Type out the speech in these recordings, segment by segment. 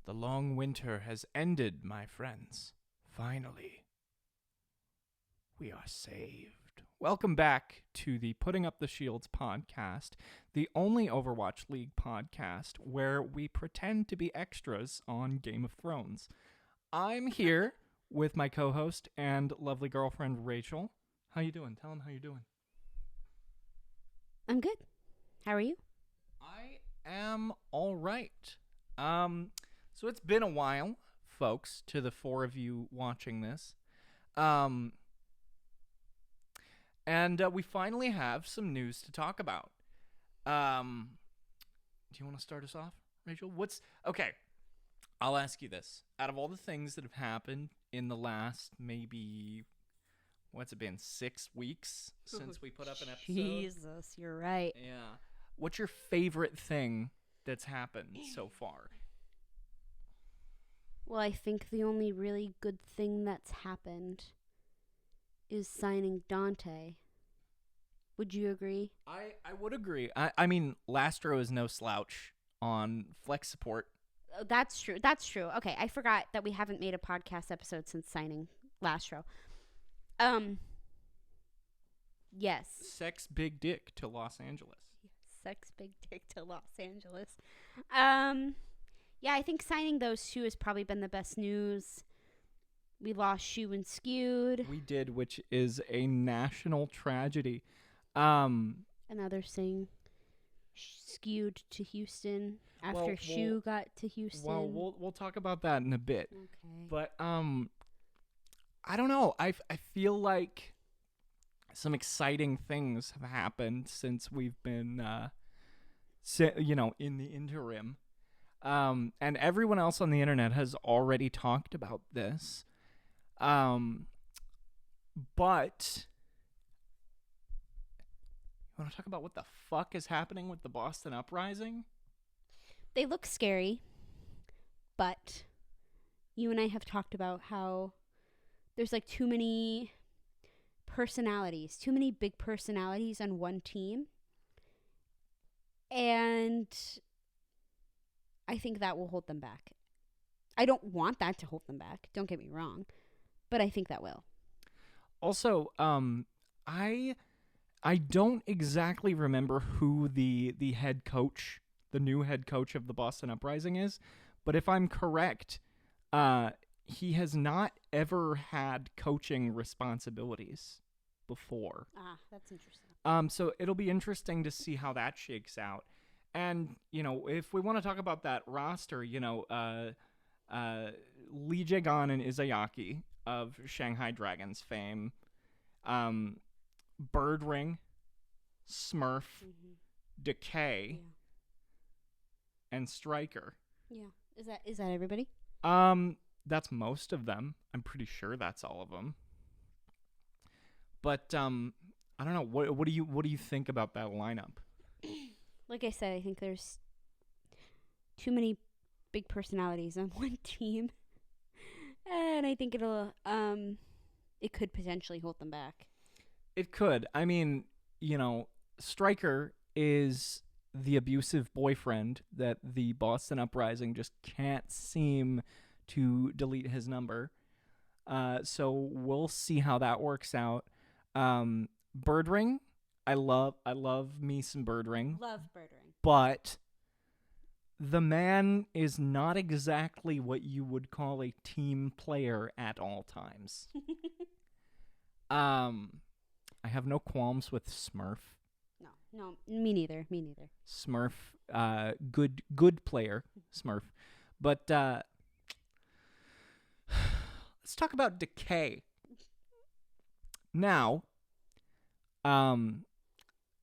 The long winter has ended, my friends. Finally, we are saved. Welcome back to the Putting Up the Shields podcast, the only Overwatch League podcast where we pretend to be extras on Game of Thrones. I'm here with my co-host and lovely girlfriend, Rachel. How you doing? Tell them how you're doing. I'm good. How are you? I am all right. So it's been a while, folks, to the four of you watching this. And we finally have some news to talk about. Do you want to start us off, Rachel? Okay, I'll ask you this. Out of all the things that have happened in the last maybe, what's it been, 6 weeks since we put up an episode? Jesus, you're right. Yeah. What's your favorite thing that's happened so far? Well, I think the only really good thing that's happened is signing Dante. Would you agree? I would agree. I mean, Lastro is no slouch on flex support. Oh, that's true. That's true. Okay, I forgot that we haven't made a podcast episode since signing Lastro. Yes. Sex big dick to Los Angeles. Sex big dick to Los Angeles. Yeah, I think signing those two has probably been the best news. We lost Shu and Skewed. We did, which is a national tragedy. And now they're saying Skewed to Houston after Shu got to Houston. Well, we'll talk about that in a bit. Okay. But I don't know. I feel like some exciting things have happened since we've been in the interim. And everyone else on the internet has already talked about this. But you want to talk about what the fuck is happening with the Boston Uprising? They look scary, but you and I have talked about how there's like too many personalities, too many big personalities on one team. And I think that will hold them back. I don't want that to hold them back. Don't get me wrong. But I think that will. Also, I don't exactly remember who the head coach, the new head coach of the Boston Uprising is. But if I'm correct, he has not ever had coaching responsibilities before. Ah, that's interesting. So it'll be interesting to see how that shakes out. And, if we want to talk about that roster, Lee Jae-gon and Izayaki of Shanghai Dragons fame, Birdring, Smurf, Decay, and Striker. Yeah. Is that everybody? That's most of them. I'm pretty sure that's all of them. But I don't know. What do you think about that lineup? Like I said, I think there's too many big personalities on one team, and I think it could potentially hold them back. It could. I mean, Stryker is the abusive boyfriend that the Boston Uprising just can't seem to delete his number. So we'll see how that works out. Birdring, I love me some Birdring. Love Birdring. But the man is not exactly what you would call a team player at all times. I have no qualms with Smurf. No, me neither. Smurf, good player, Smurf. But let's talk about Decay. Now,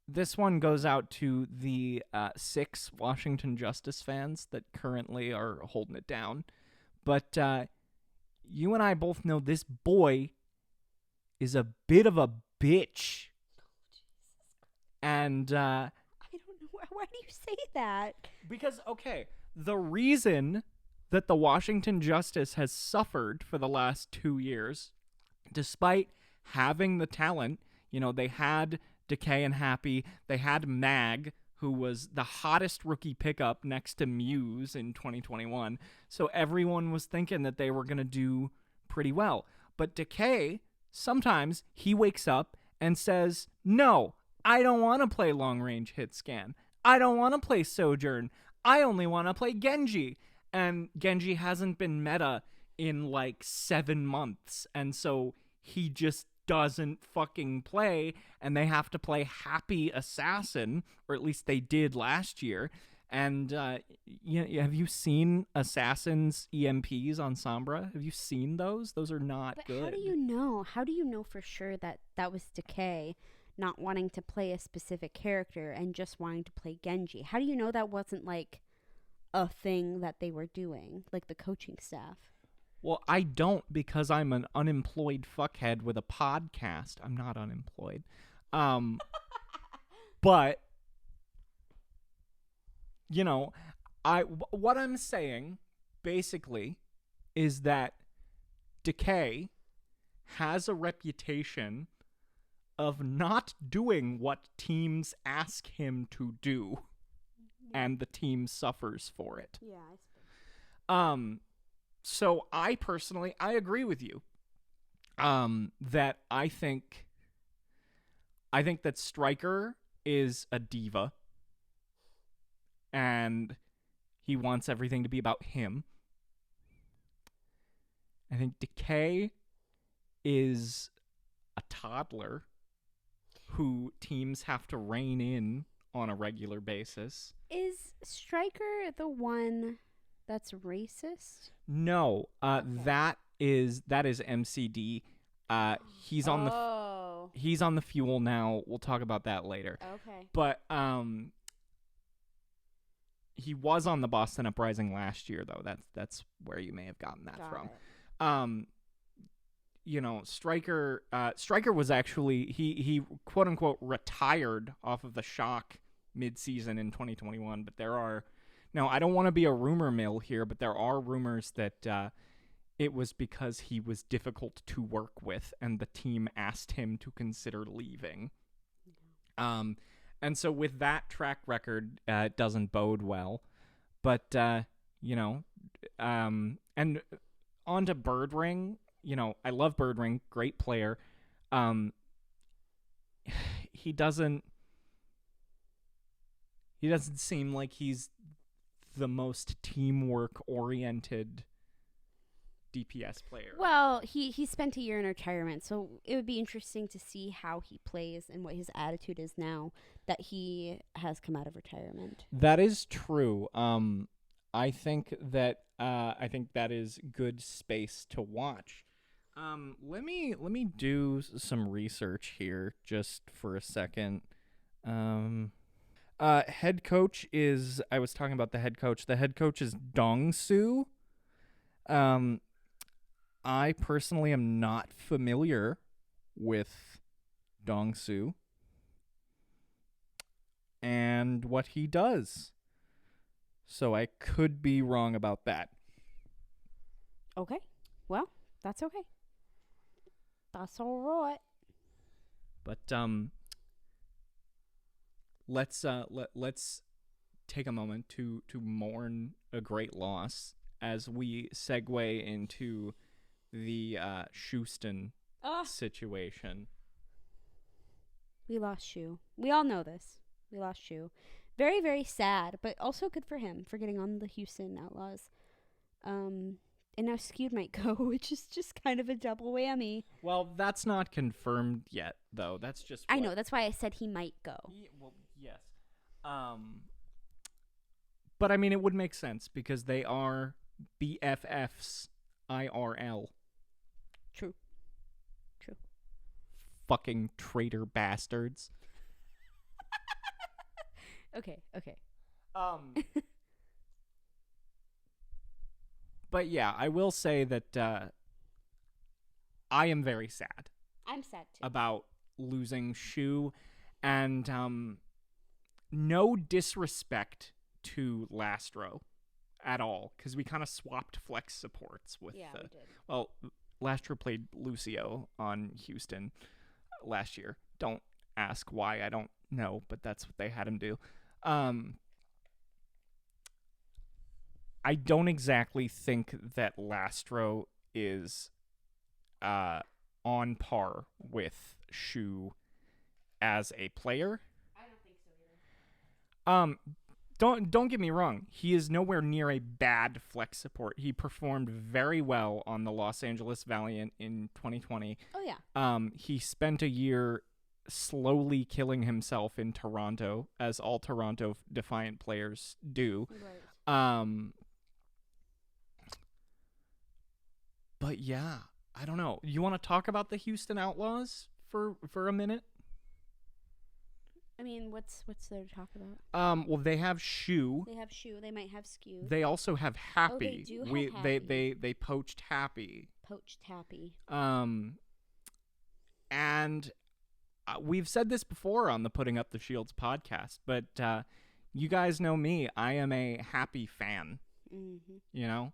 this one goes out to the 6 Washington Justice fans that currently are holding it down. But you and I both know this boy is a bit of a bitch. And I don't know. Why do you say that? Because, okay, the reason that the Washington Justice has suffered for the last 2 years, despite having the talent, they had Decay and Happy, they had Mag, who was the hottest rookie pickup next to Muse in 2021. So everyone was thinking that they were going to do pretty well. But Decay, sometimes he wakes up and says, no, I don't want to play long-range hit scan. I don't want to play Sojourn. I only want to play Genji. And Genji hasn't been meta in like 7 months. And so he just doesn't fucking play, and they have to play Happy Assassin, or at least they did last year. And have you seen Assassin's EMPs on Sombra? Have you seen those? Those are not good. How do you know? How do you know for sure that that was Decay not wanting to play a specific character and just wanting to play Genji? How do you know that wasn't like a thing that they were doing, like the coaching staff? Well, I don't, because I'm an unemployed fuckhead with a podcast. I'm not unemployed. But, what I'm saying, basically, is that Decay has a reputation of not doing what teams ask him to do, and the team suffers for it. Yeah, I suppose. So I personally, I agree with you. That I think that Stryker is a diva, and he wants everything to be about him. I think Decay is a toddler who teams have to rein in on a regular basis. Is Stryker the one that's racist? No, that is MCD. He's on the fuel now. We'll talk about that later. Okay. But he was on the Boston Uprising last year, though. That's where you may have gotten that from. Stryker was actually he quote unquote retired off of the shock mid-season in 2021. But now I don't want to be a rumor mill here, but there are rumors that it was because he was difficult to work with, and the team asked him to consider leaving. And so with that track record, it doesn't bode well. But and on to Birdring. I love Birdring, great player. He doesn't seem like he's the most teamwork-oriented DPS player. Well, he spent a year in retirement, so it would be interesting to see how he plays and what his attitude is now that he has come out of retirement. That is true. I think that is good space to watch. Let me do some research here just for a second. Head coach is, I was talking about the head coach. The head coach is Dong-soo. I personally am not familiar with Dong-soo and what he does. So I could be wrong about that. Okay. Well, that's okay. That's all right. But let's take a moment to mourn a great loss as we segue into the SHUSTON situation. We lost Shu. We all know this. We lost Shu. Very, very sad, but also good for him for getting on the Houston Outlaws. And now Skewed might go, which is just kind of a double whammy. Well, that's not confirmed yet, though. That's just I know. That's why I said he might go. Well, yes. But I mean, it would make sense because they are BFFs IRL. True. Fucking traitor bastards. Okay. But yeah, I will say that I am very sad. I'm sad too. About losing Shu, and no disrespect to Lastro at all, because we kind of swapped flex supports with we did. Well, Lastro played Lucio on Houston last year. Don't ask why, I don't know, but that's what they had him do. I don't exactly think that Lastro is on par with Shu as a player. I don't think so either. Don't get me wrong. He is nowhere near a bad flex support. He performed very well on the Los Angeles Valiant in 2020. Oh yeah. He spent a year slowly killing himself in Toronto, as all Toronto Defiant players do. Right. But yeah, I don't know. You want to talk about the Houston Outlaws for a minute? I mean, what's there to talk about? Well, they have Shu. They have Shu. They might have Skew. They also have Happy. Oh, they do have Happy. They poached Happy. Poached Happy. And we've said this before on the Putting Up the Shields podcast, but you guys know me. I am a Happy fan. Mm-hmm. You know,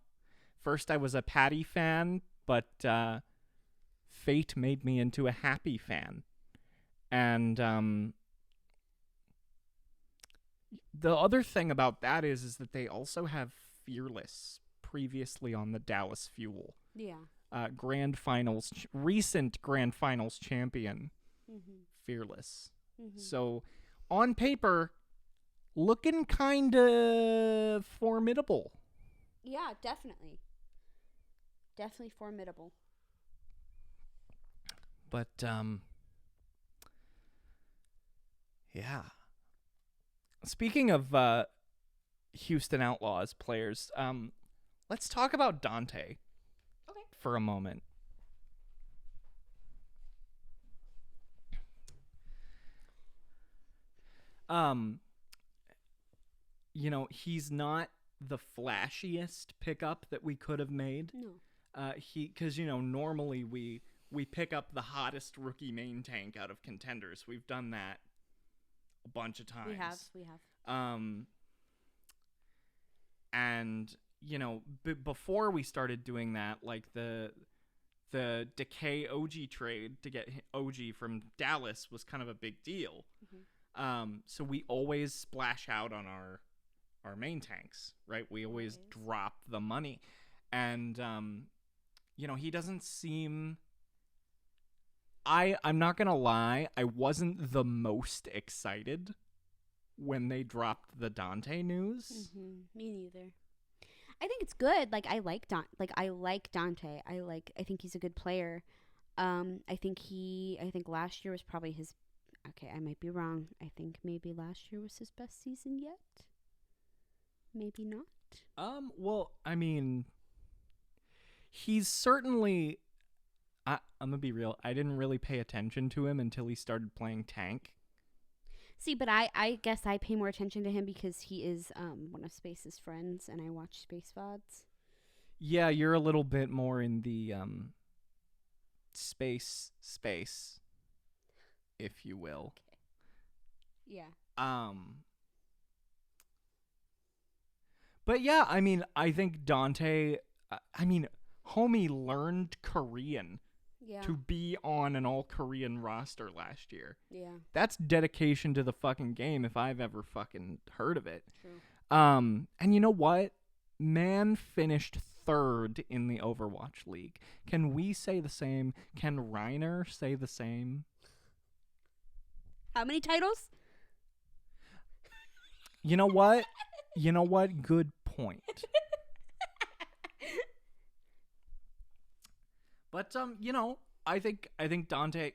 first I was a Patty fan, but fate made me into a Happy fan, and the other thing about that is that they also have Fearless previously on the Dallas Fuel. Yeah. Recent Grand Finals champion, Mm-hmm. Fearless. Mm-hmm. So, on paper, looking kind of formidable. Yeah, definitely. Definitely formidable. But, yeah. Speaking of Houston Outlaws players, let's talk about Dante for a moment. You know, he's not the flashiest pickup that we could have made. No. Because you know, normally we pick up the hottest rookie main tank out of contenders. We've done that a bunch of times. We have. And you know, before we started doing that, like the Decay OG trade to get OG from Dallas was kind of a big deal. Mm-hmm. So we always splash out on our main tanks, right? We always drop the money, and you know, he doesn't seem. I'm not gonna lie, I wasn't the most excited when they dropped the Dante news. Mm-hmm. Me neither. I think it's good. Like I like Dante. I think he's a good player. I think last year was probably his. Okay, I might be wrong. I think maybe last year was his best season yet. Maybe not. Well, I mean, he's certainly. I'm gonna be real. I didn't really pay attention to him until he started playing tank. See, but I guess I pay more attention to him because he is one of Space's friends, and I watch Space VODs. Yeah, you're a little bit more in the space, if you will. Okay. Yeah. But yeah, I mean, I think Dante. Homie learned Korean. Yeah. To be on an all-Korean roster last year. Yeah. That's dedication to the fucking game if I've ever fucking heard of it. True. And you know what? Man finished 3rd in the Overwatch League. Can we say the same? Can Reiner say the same? How many titles? You know what? Good point. But you know, I think Dante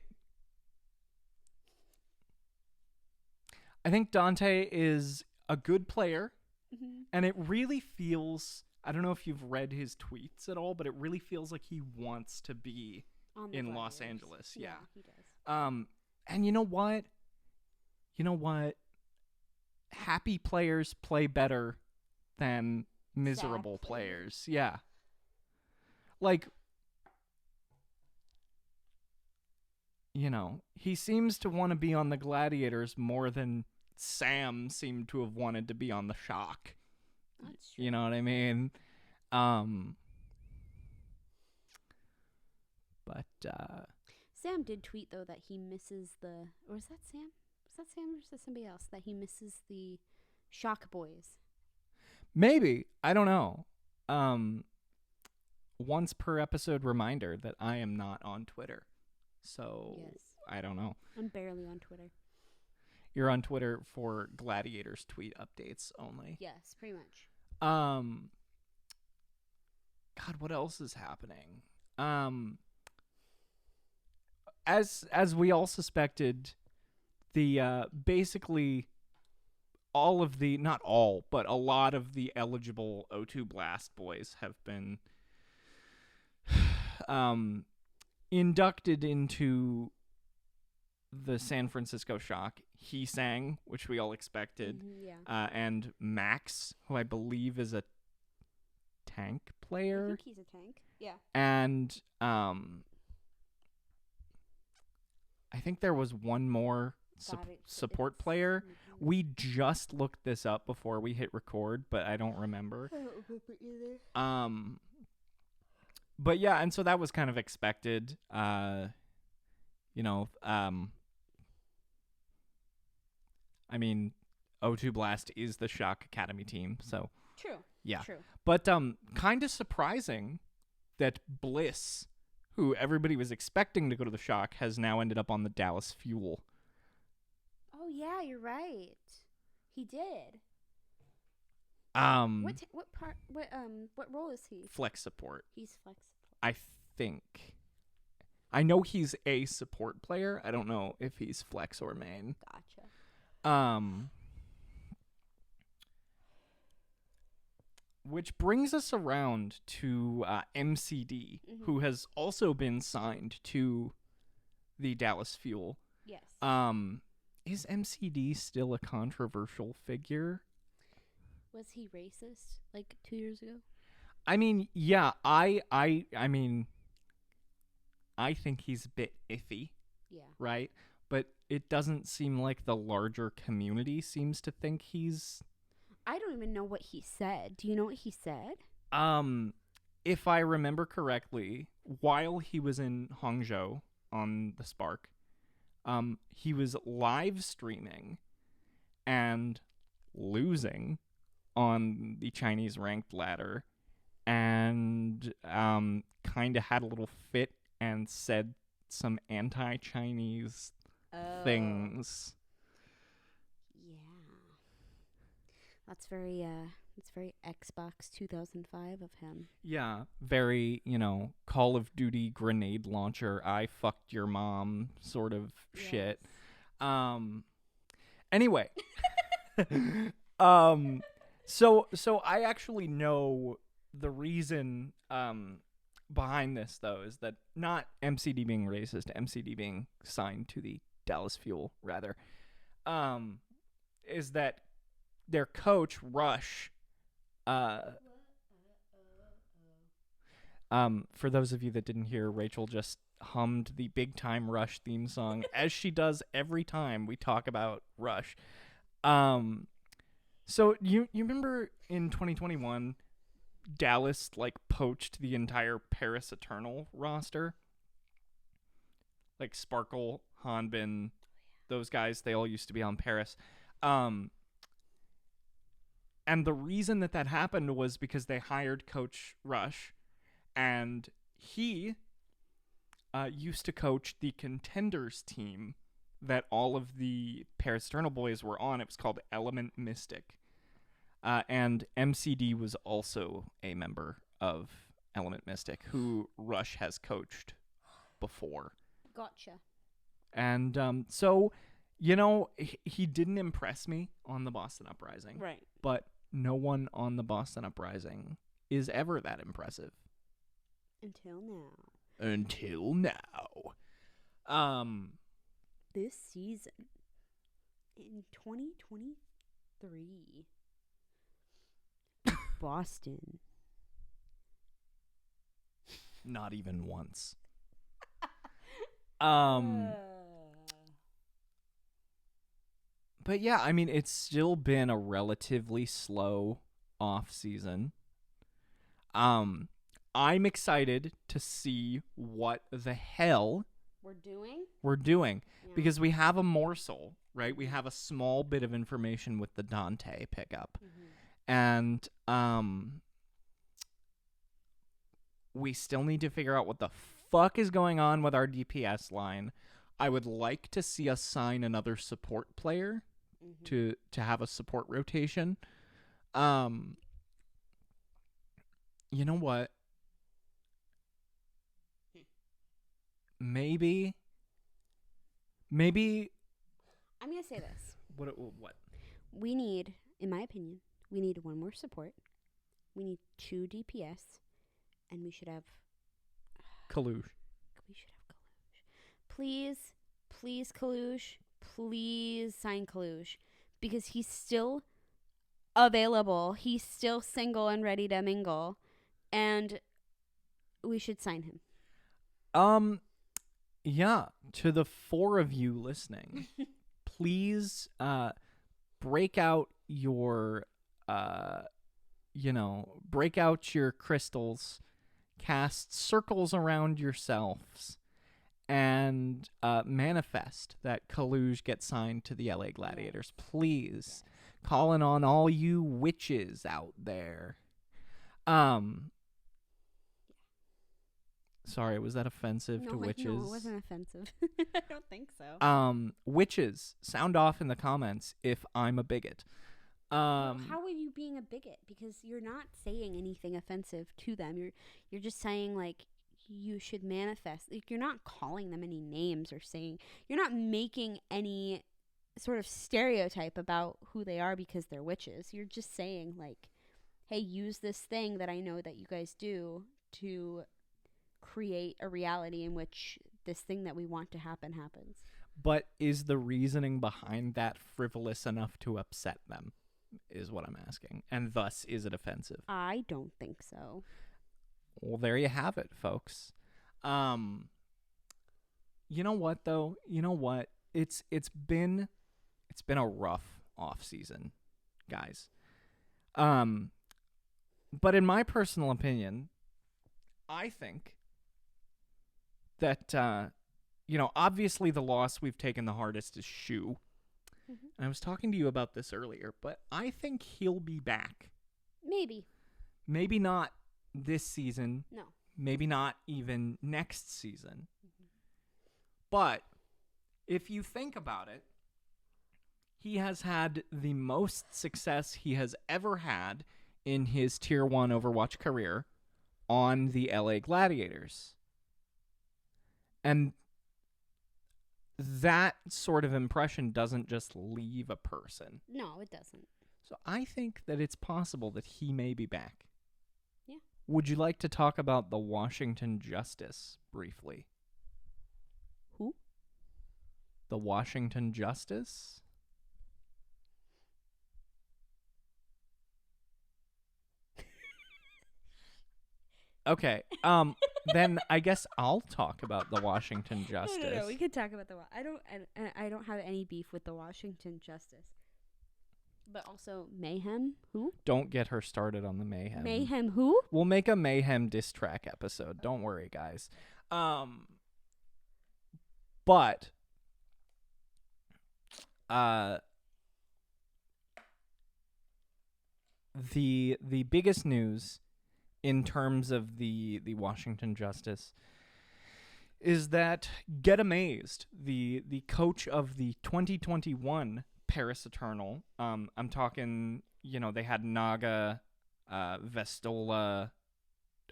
is a good player, Mm-hmm. and it really feels, I don't know if you've read his tweets at all, but it really feels like he wants to be in Los Angeles. Yeah. He does. And you know what? Happy players play better than miserable players. Yeah. Like, you know, he seems to want to be on the Gladiators more than Sam seemed to have wanted to be on the Shock. That's true. You know what I mean? But Sam did tweet though that he misses the, or is that Sam? Was that Sam or is that somebody else? That he misses the Shock Boys. Maybe. I don't know. Once per episode reminder that I am not on Twitter. So, Yes. I don't know. I'm barely on Twitter. You're on Twitter for Gladiators tweet updates only. Yes, pretty much. God, what else is happening? As we all suspected, the basically all of the, not all, but a lot of the eligible O2 Blast boys have been inducted into the San Francisco Shock. He sang, which we all expected, Yeah. and Max, who I believe is a tank I player, think he's a tank. Yeah. and I think there was one more support player. We just looked this up before we hit record, but I don't remember. I don't remember either. But yeah, and so that was kind of expected. I mean, O2 Blast is the Shock Academy team, so True. yeah. True. But kind of surprising that Bliss, who everybody was expecting to go to the Shock, has now ended up on the Dallas Fuel. Oh yeah, you're right. He did. What role is he? Flex support. He's flex support. I think. I know he's a support player. I don't know if he's flex or main. Gotcha. Which brings us around to MCD, who has also been signed to the Dallas Fuel. Yes. Is MCD still a controversial figure? Was he racist like 2 years ago? I mean, yeah, I mean, I think he's a bit iffy. Yeah. Right? But it doesn't seem like the larger community seems to think he's... I don't even know what he said. Do you know what he said? If I remember correctly, while he was in Hangzhou on the Spark, he was live streaming and losing on the Chinese ranked ladder, and kind of had a little fit and said some anti-Chinese things. Yeah. That's very Xbox 2005 of him. Yeah, very, Call of Duty grenade launcher, I fucked your mom sort of shit. Anyway. So I actually know the reason behind this, though, is that not MCD being racist, MCD being signed to the Dallas Fuel, rather, is that their coach, Rush, for those of you that didn't hear, Rachel just hummed the Big Time Rush theme song, as she does every time we talk about Rush. So you remember in 2021, Dallas poached the entire Paris Eternal roster? Like Sparkle, Hanbin, those guys, they all used to be on Paris. And the reason that happened was because they hired Coach Rush, and he used to coach the Contenders team that all of the Paris Eternal boys were on. It was called Element Mystic. And MCD was also a member of Element Mystic, who Rush has coached before. Gotcha. And so, he didn't impress me on the Boston Uprising. Right. But no one on the Boston Uprising is ever that impressive. Until now. This season, in 2023, Boston. Not even once. But yeah, I mean, it's still been a relatively slow off season. I'm excited to see what the hell we're doing because we have a morsel right? We have a small bit of information with the Dante pickup. Mm-hmm. And we still need to figure out what the fuck is going on with our DPS line. I would like to see us sign another support player to have a support rotation. You know what? Maybe I'm going to say this. What? We need, in my opinion, we need one more support. We need 2 DPS. And we should have... Kalush. We should have Kalush. Please, Kalush. Please sign Kalush. Because he's still available. He's still single and ready to mingle. And we should sign him. Yeah, to the 4 of you listening, please break out your break out your crystals, cast circles around yourselves, and manifest that Kalush gets signed to the LA Gladiators. Please. Calling on all you witches out there. Sorry, was that offensive to witches? No, it wasn't offensive. I don't think so. Witches, sound off in the comments if I'm a bigot. How are you being a bigot? Because you're not saying anything offensive to them. You're just saying, like, you should manifest. Like, you're not calling them any names or saying... You're not making any sort of stereotype about who they are because they're witches. You're just saying, like, hey, use this thing that I know that you guys do to create a reality in which this thing that we want to happen happens. But is the reasoning behind that frivolous enough to upset them, is what I'm asking. And thus, is it offensive? I don't think so. Well, there you have it, folks. You know what, though? You know what? It's been a rough off season, guys. But in my personal opinion, I think that obviously the loss we've taken the hardest is Shu. Mm-hmm. And I was talking to you about this earlier, but I think he'll be back. Maybe. Maybe not this season. No. Maybe not even next season. Mm-hmm. But if you think about it, he has had the most success he has ever had in his Tier 1 Overwatch career on the LA Gladiators. And that sort of impression doesn't just leave a person. No, it doesn't. So I think that it's possible that he may be back. Yeah. Would you like to talk about the Washington Justice briefly? Who? The Washington Justice? Okay, then I guess I'll talk about the Washington Justice. No, we could talk about I don't have any beef with the Washington Justice. But also, Mayhem, who? Don't get her started on the Mayhem. Mayhem, who? We'll make a Mayhem diss track episode. Don't worry, guys. But the biggest news in terms of the Washington Justice is that Get Amazed, the coach of the 2021 Paris Eternal. I'm talking, they had Naga, Vestola,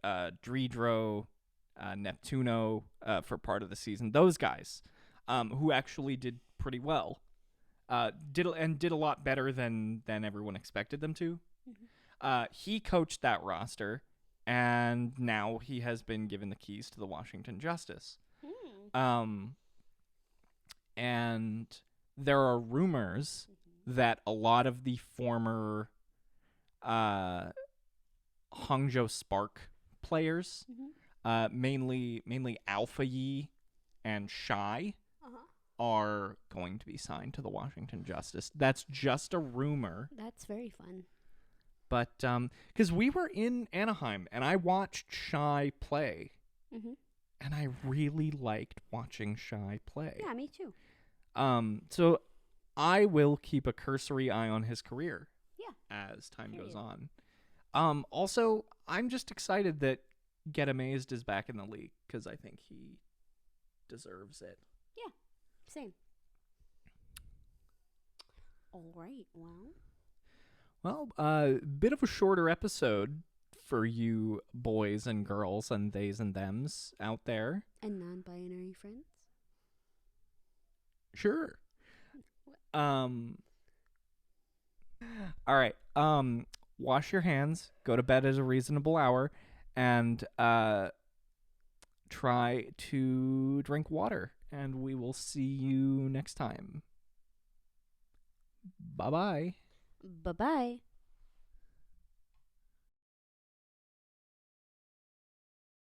Dredro, Neptuno for part of the season. Those guys, who actually did pretty well, did a lot better than everyone expected them to. Mm-hmm. He coached that roster. And now he has been given the keys to the Washington Justice. And there are rumors that a lot of the former Hangzhou Spark players, mainly Alpha Yi and Shy, are going to be signed to the Washington Justice. That's just a rumor. That's very fun. But, because we were in Anaheim, and I watched Shy play, and I really liked watching Shy play. Yeah, me too. So I will keep a cursory eye on his career. Yeah. As time goes Period. on. Also, I'm just excited that Get Amazed is back in the league because I think he deserves it. Yeah. Same. All right. Well, bit of a shorter episode for you boys and girls and theys and thems out there. And non-binary friends. Sure. All right. Wash your hands, go to bed at a reasonable hour, and try to drink water. And we will see you next time. Bye-bye. Bye-bye.